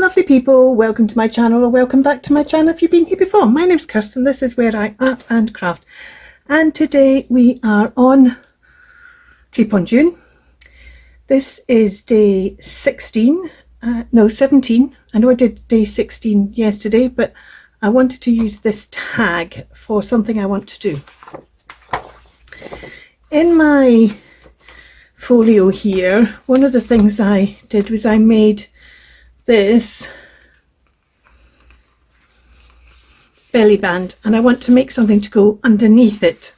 lovely people, welcome to my channel, or welcome back to my channel if you've been here before. My name's Kirsten, this is where I art and craft, and today we are on Creep on June. This is day 16, no 17. I know I did day 16 yesterday, but I wanted to use this tag for something I want to do. In my folio here, one of the things I did was I made this belly band, and I want to make something to go underneath it,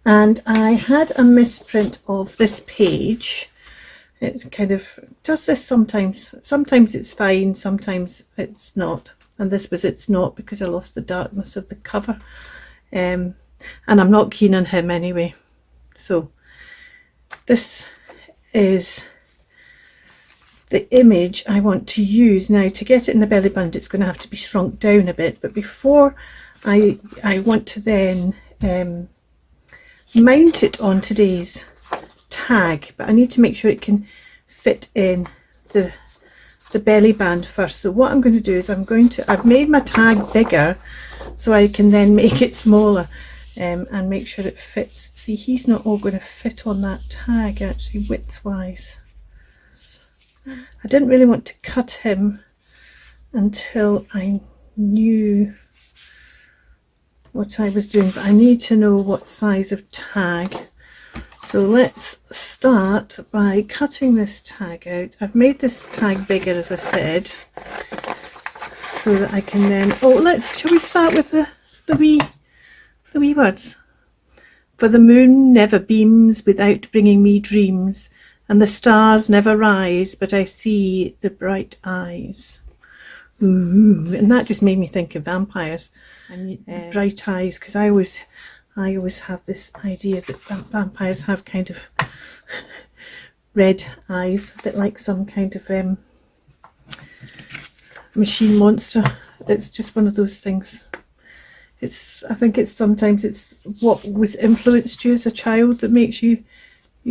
and I had a misprint of this page. It kind of does this sometimes it's fine, sometimes it's not, and this was it's not because I lost the darkness of the cover, and I'm not keen on him anyway. So this is the image I want to use. Now, to get it in the belly band, it's going to have to be shrunk down a bit, but before I want to then mount it on today's tag, but I need to make sure it can fit in the belly band first. So what I'm going to do is I've made my tag bigger so I can then make it smaller and make sure it fits. See, he's not all going to fit on that tag actually width-wise. I didn't really want to cut him until I knew what I was doing, but I need to know what size of tag. So let's start by cutting this tag out. I've made this tag bigger, as I said, so that I can then, shall we start with the wee words? For the moon never beams without bringing me dreams, and the stars never rise, but I see the bright eyes. Ooh, and that just made me think of vampires and bright eyes, because I always have this idea that vampires have kind of red eyes, a bit like some kind of machine monster. It's just one of those things. I think sometimes it's what was influenced you as a child that makes you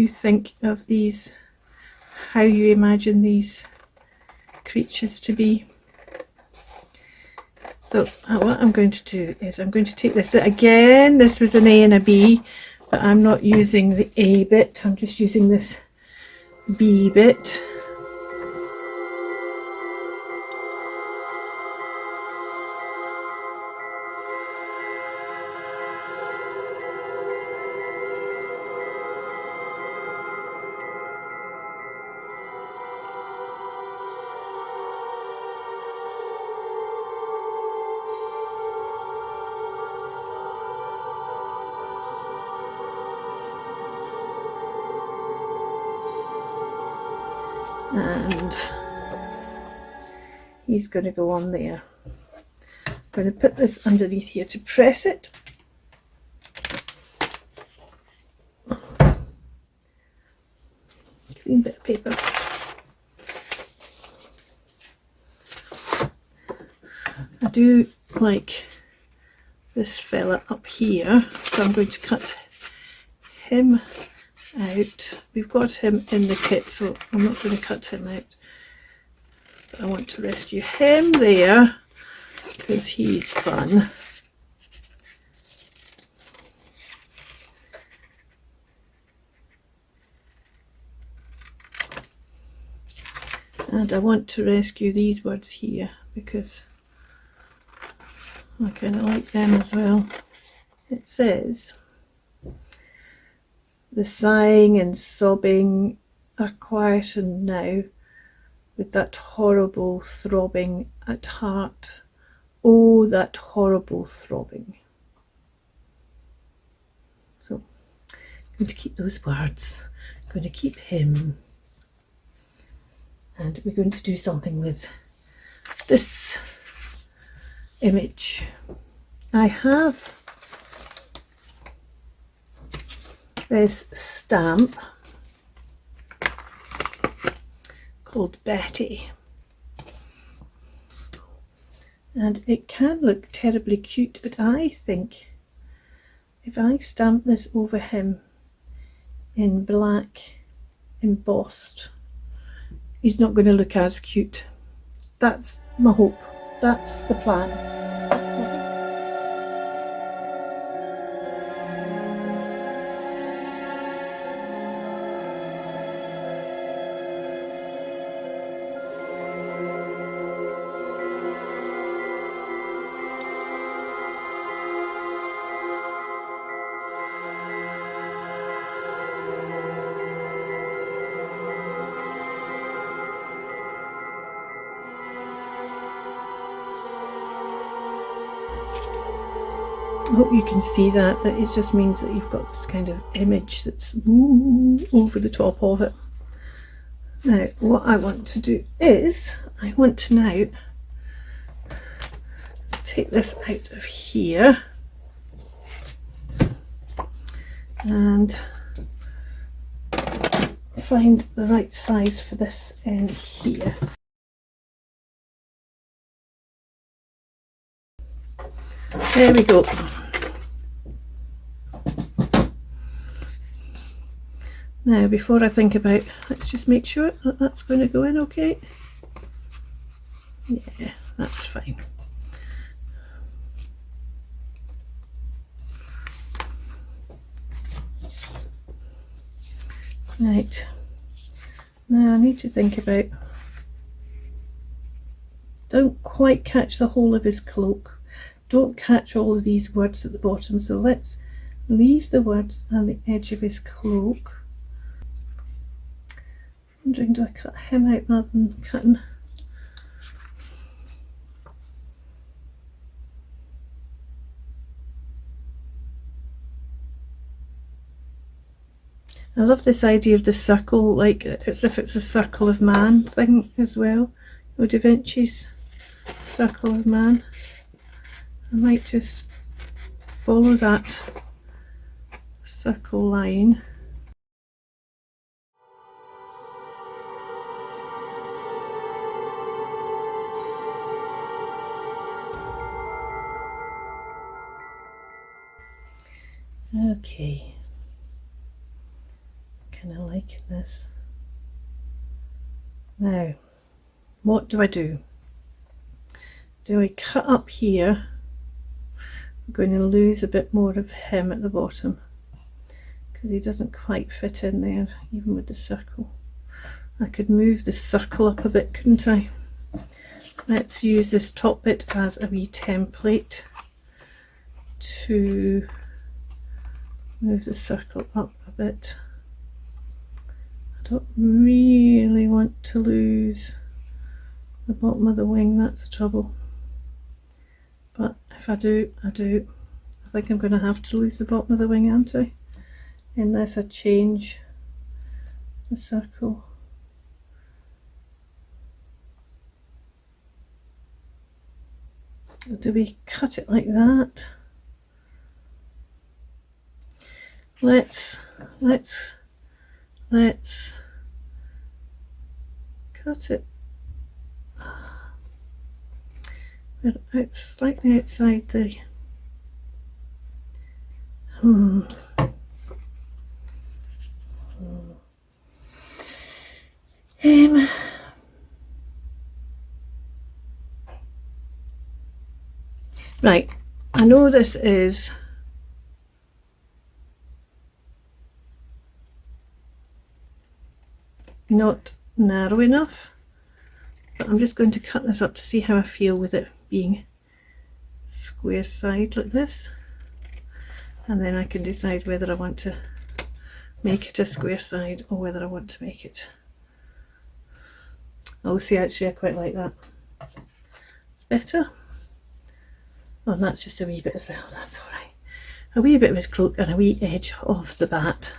think of these, how you imagine these creatures to be. So what I'm going to do is I'm going to take this, again this was an A and a B, but I'm not using the A bit, I'm just using this B bit. And he's going to go on there. I'm going to put this underneath here to press it. Clean bit of paper. I do like this fella up here, so I'm going to cut him out. We've got him in the kit, so I'm not going to cut him out, but I want to rescue him there because he's fun. And I want to rescue these words here because I kind of like them as well. It says, the sighing and sobbing are quietened now with that horrible throbbing at heart. Oh, that horrible throbbing. So I'm going to keep those words. I'm going to keep him. And we're going to do something with this image. I have this stamp called Betty, and it can look terribly cute, but I think if I stamp this over him in black embossed, he's not going to look as cute. that's my hope. That's the plan. That's my hope. I hope you can see that it just means that you've got this kind of image that's over the top of it. Now what I want to do is I want to now take this out of here and find the right size for this in here. There we go. Now before I think about, let's just make sure that that's going to go in okay. Yeah, that's fine. Right, now I need to think about, don't quite catch the whole of his cloak, don't catch all of these words at the bottom, so let's leave the words on the edge of his cloak. I'm wondering, do I cut him out rather than cutting? I love this idea of the circle, like as if it's a circle of man thing as well. Oh, Da Vinci's circle of man. I might just follow that circle line. Okay, kind of liking this. Now, what do I do? Do I cut up here? I'm going to lose a bit more of him at the bottom because he doesn't quite fit in there, even with the circle. I could move the circle up a bit, couldn't I? Let's use this top bit as a wee template to move the circle up a bit. I don't really want to lose the bottom of the wing, that's the trouble. But if I do, I do. I think I'm going to have to lose the bottom of the wing, aren't I? Unless I change the circle. Do we cut it like that? Let's cut it. We're slightly outside the right, I know this is not narrow enough, but I'm just going to cut this up to see how I feel with it being square side like this, and then I can decide whether I want to make it a square side or whether I want to make it. Oh, see, actually I quite like that. It's better. Oh, and that's just a wee bit as well, that's alright. A wee bit of his cloak and a wee edge of the bat.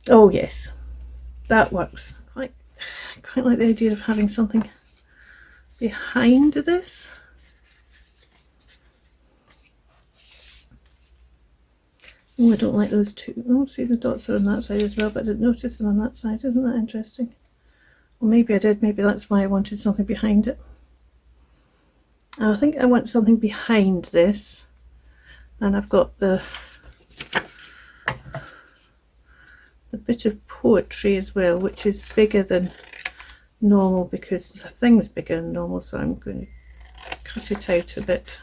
Oh yes, that works. I quite like the idea of having something behind this. Oh, I don't like those two. Oh, see, the dots are on that side as well, but I didn't notice them on that side. Isn't that interesting? Well, maybe I did. Maybe that's why I wanted something behind it. I think I want something behind this, and I've got the bit of poetry as well, which is bigger than normal because the thing's bigger than normal, so I'm going to cut it out a bit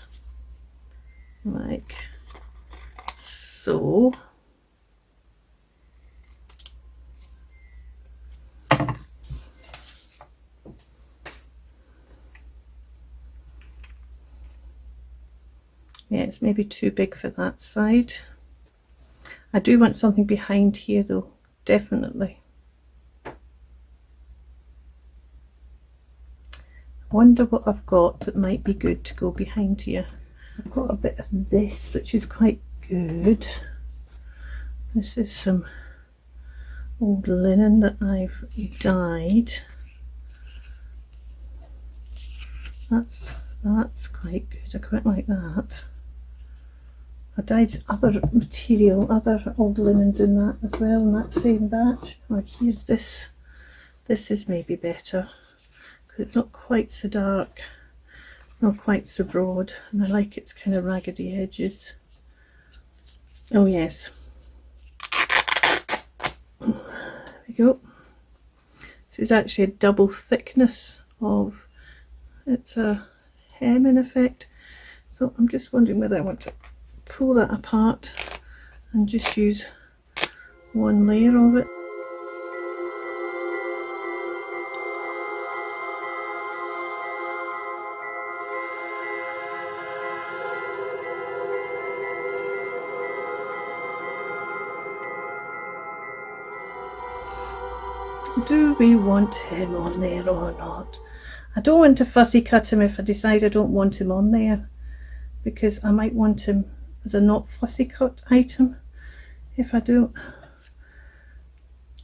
like so. Yeah, it's maybe too big for that side. I do want something behind here though, definitely. I wonder what I've got that might be good to go behind here. I've got a bit of this which is quite good. This is some old linen that I've dyed. That's quite good. I quite like that. I dyed other material, other old linens in that as well, in that same batch. Like here's this. This is maybe better because it's not quite so dark, not quite so broad, and I like its kind of raggedy edges. Oh yes. There we go. This is actually a double thickness of, it's a hem in effect. So I'm just wondering whether I want to pull that apart and just use one layer of it. Do we want him on there or not? I don't want to fussy cut him if I decide I don't want him on there, because I might want him as a not fussy cut item if I don't.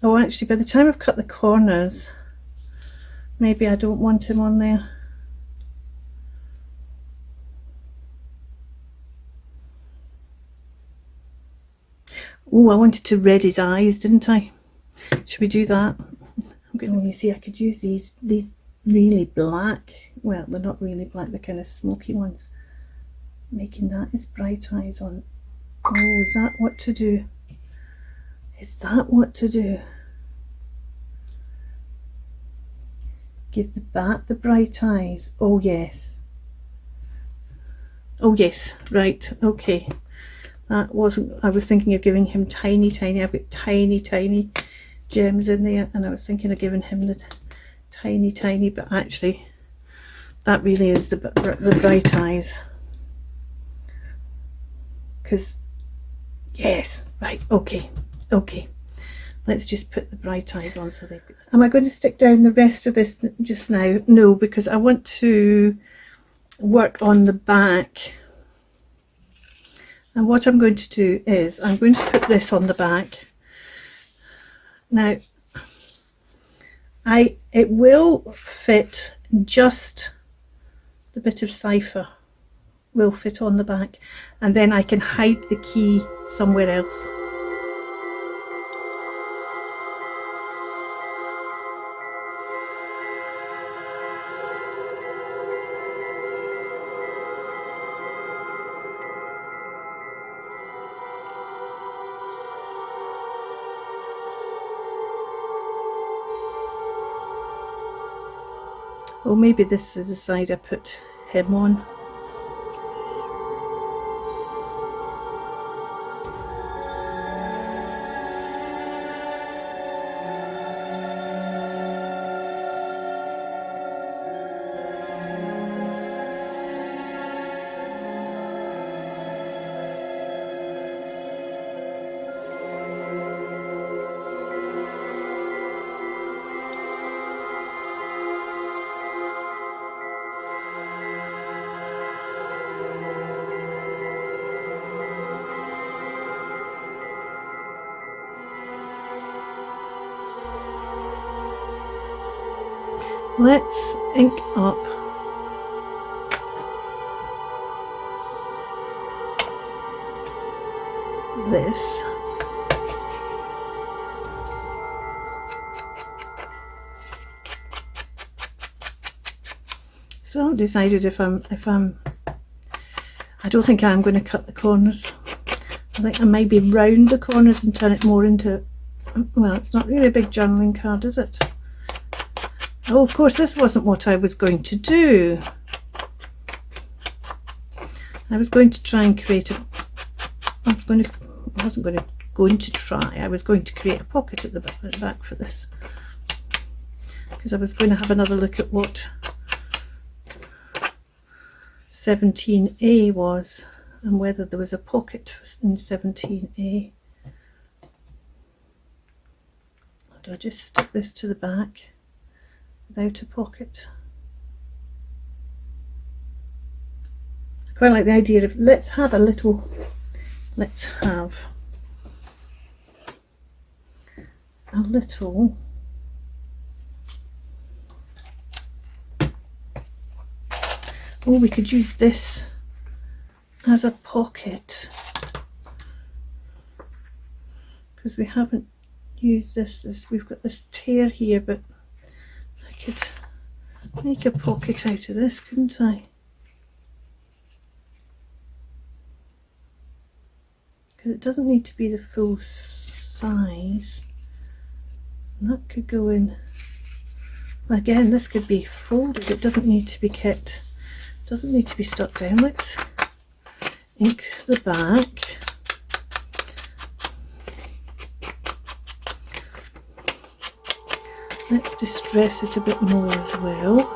Oh, actually by the time I've cut the corners, maybe I don't want him on there. Oh, I wanted to red his eyes, didn't I? Should we do that? I'm going to, you see, I could use these really black, well, they're not really black, they're kind of smoky ones. Making that his bright eyes on. Oh, is that what to do? Is that what to do? Give the bat the bright eyes. Oh yes. Oh yes, right, okay. That wasn't, I was thinking of giving him tiny, I've got tiny gems in there, and I was thinking of giving him the tiny, but actually that really is the bright eyes. Because, yes, right, okay, let's just put the bright eyes on. So am I going to stick down the rest of this just now? No, because I want to work on the back. And what I'm going to do is I'm going to put this on the back. Now, it will fit, just the bit of cipher will fit on the back, and then I can hide the key somewhere else. Or maybe this is the side I put him on. Let's ink up this. So I've decided if I'm I don't think I'm going to cut the corners. I think I maybe round the corners and turn it more into, well, it's not really a big journaling card, is it? Oh, of course, this wasn't what I was going to do. I was going to try and create a... I wasn't going to try. I was going to create a pocket at the back for this, because I was going to have another look at what 17A was and whether there was a pocket in 17A. Or do I just stick this to the back without a pocket? I quite like the idea of let's have a little oh, we could use this as a pocket, because we haven't used this. We've got this tear here, but I could make a pocket out of this, couldn't I? Because it doesn't need to be the full size. And that could go in. Again, this could be folded. It doesn't need to be kept. Doesn't need to be stuck down. Let's ink the back. Let's distress it a bit more as well.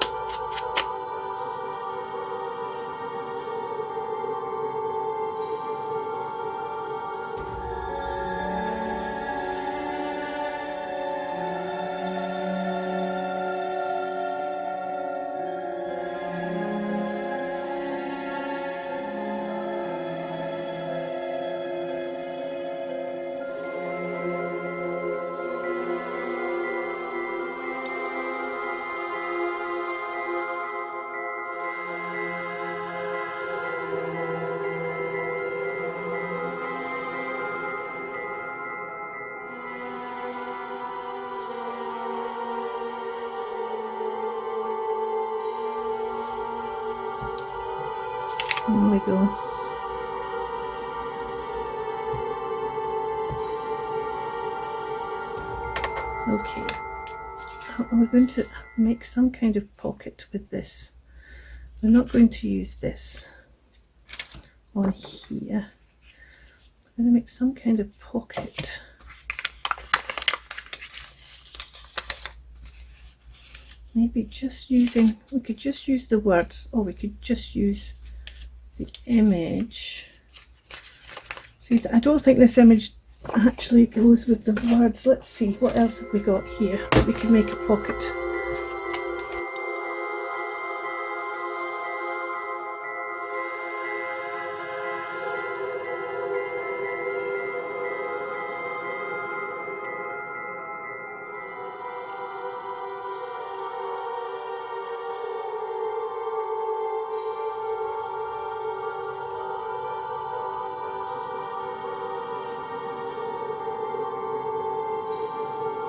There we go. Okay, we're going to make some kind of pocket with this. We're not going to use this on here. We're going to make some kind of pocket. Maybe just using, we could just use the words, or we could just use the image. See, I don't think this image actually goes with the words. Let's see, what else have we got here that we can make a pocket?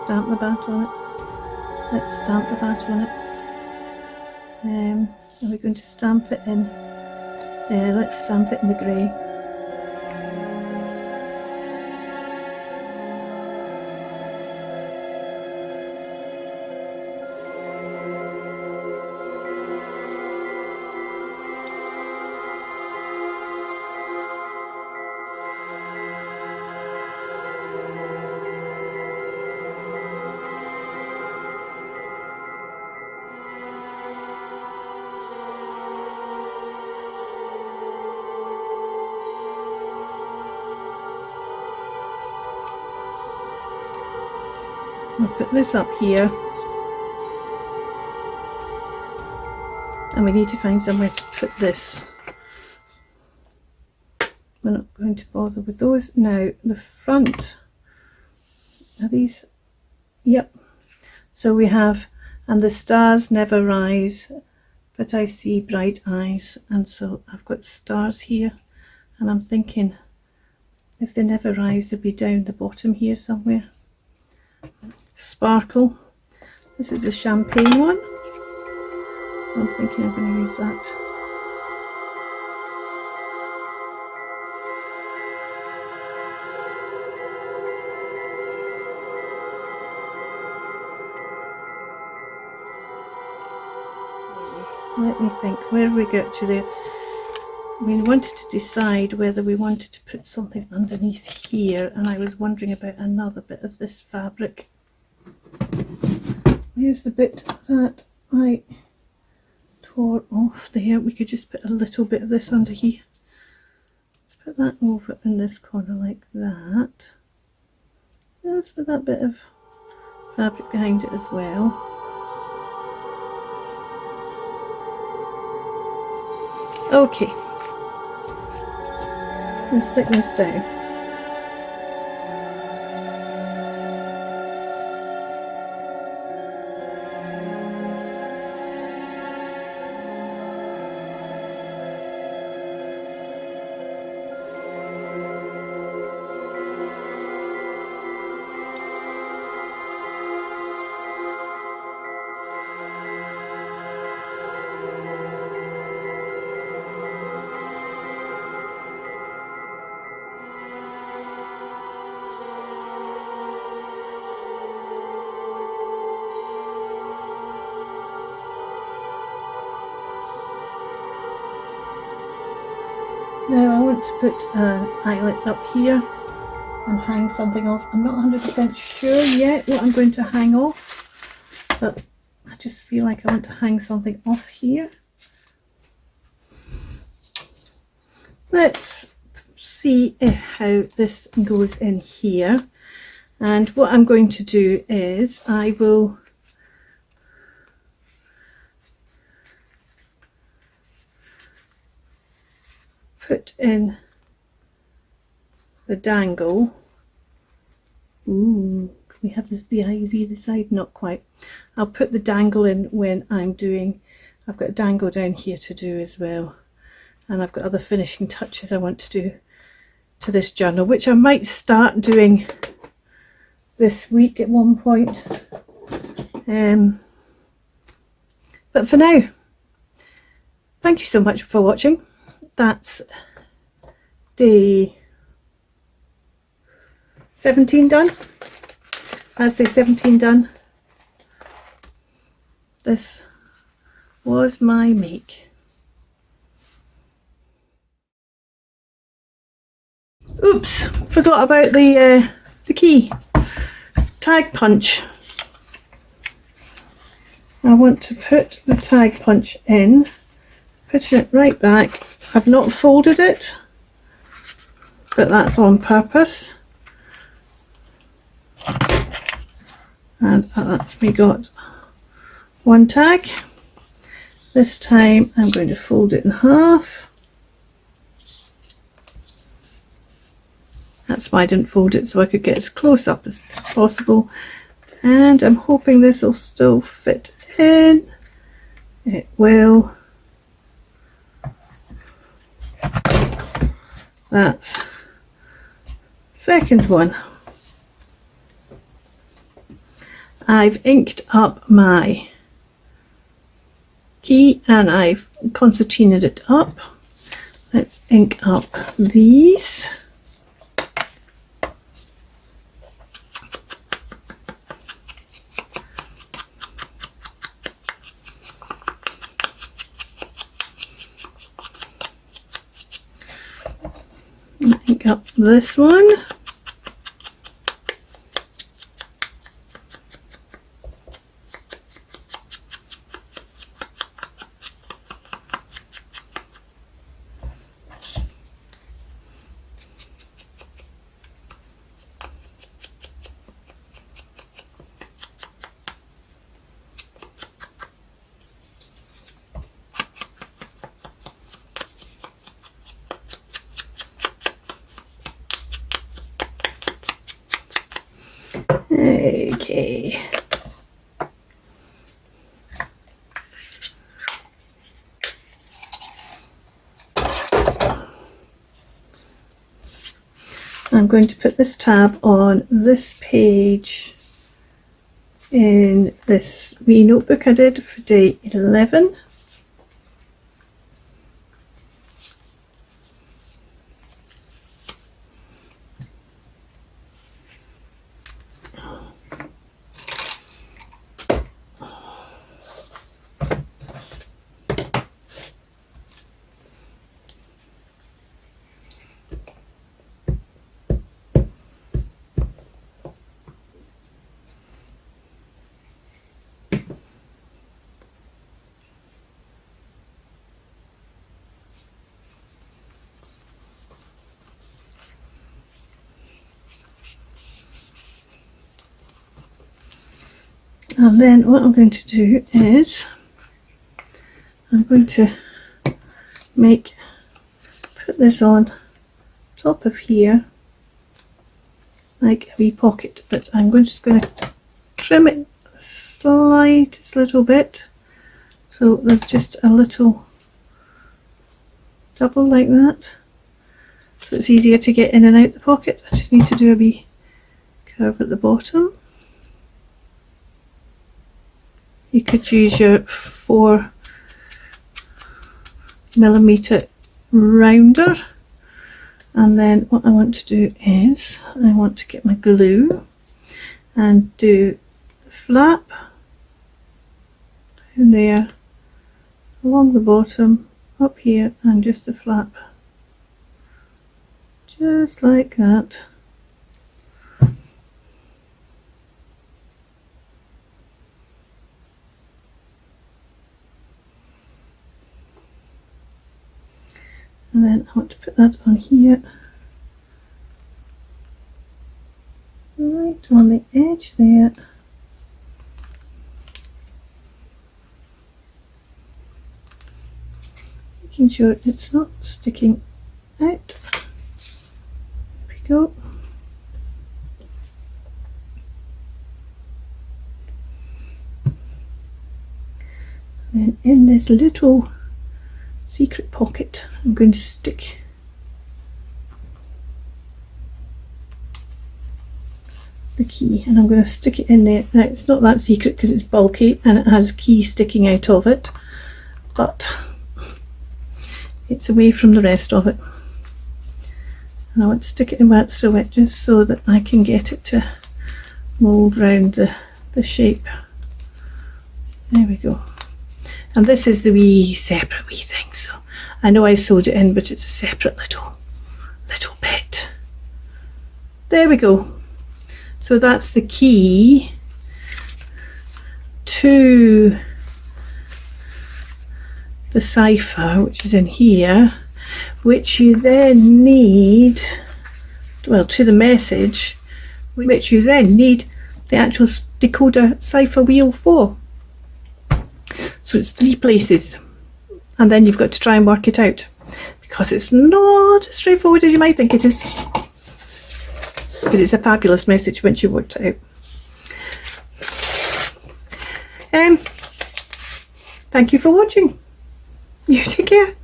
Stamp the bat on it. Let's stamp the bat on it. Are we going to stamp it in? Let's stamp it in the grey. We'll put this up here, and we need to find somewhere to put this. We're not going to bother with those now. The front, are these? Yep. So we have, and the stars never rise, but I see bright eyes. And so I've got stars here, and I'm thinking if they never rise, they'll be down the bottom here somewhere. Sparkle. This is the champagne one, so I'm thinking I'm going to use that. let me think, where we got to there. We wanted to decide whether we wanted to put something underneath here, and I was wondering about another bit of this fabric. Here's the bit that I tore off there. We could just put a little bit of this under here. Let's put that over in this corner like that. Let's put that bit of fabric behind it as well. Okay, let's stick this down. Now I want to put an eyelet up here and hang something off. I'm not 100% sure yet what I'm going to hang off, but I just feel like I want to hang something off here. Let's see how this goes in here. And what I'm going to do is I will put in the dangle. Ooh, can we have the eyes either side? Not quite. I'll put the dangle in when I'm doing, I've got a dangle down here to do as well. And I've got other finishing touches I want to do to this journal, which I might start doing this week at one point. But for now, thank you so much for watching. That's day 17 done. That's day 17 done. This was my make. Oops, forgot about the key. Tag punch. I want to put the tag punch in, putting it right back. I've not folded it, but that's on purpose. And that's me got one tag. This time I'm going to fold it in half. That's why I didn't fold it, so I could get as close up as possible. And I'm hoping this will still fit in. It will. That's second one. I've inked up my key and I've concertinaed it up. Let's ink up these. Ink up this one. Okay. I'm going to put this tab on this page in this wee notebook I did for day 11. And then what I'm going to do is I'm going to put this on top of here like a wee pocket, but I'm just going to trim it slightest little bit so there's just a little double like that, so it's easier to get in and out the pocket. I just need to do a wee curve at the bottom. You could use your 4mm rounder, and then what I want to do is I want to get my glue and do the flap down there along the bottom, up here, and just the flap just like that. And then I want to put that on here, right on the edge there. Making sure it's not sticking out. There we go. And then in this little secret pocket, I'm going to stick the key, and I'm going to stick it in there. Now it's not that secret because it's bulky and it has key sticking out of it, but it's away from the rest of it. And I want to stick it in where it's still wet, just so that I can get it to mould round the shape. There we go. And this is the separate wee thing, so I know I sewed it in, but it's a separate little bit. There we go. So that's the key to the cipher, which is in here, which you then need, well, to the message, which you then need the actual decoder cipher wheel for. So it's 3 places, and then you've got to try and work it out, because it's not as straightforward as you might think it is, but it's a fabulous message once you've worked it out. Thank you for watching. You take care.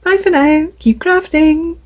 Bye for now. Keep crafting.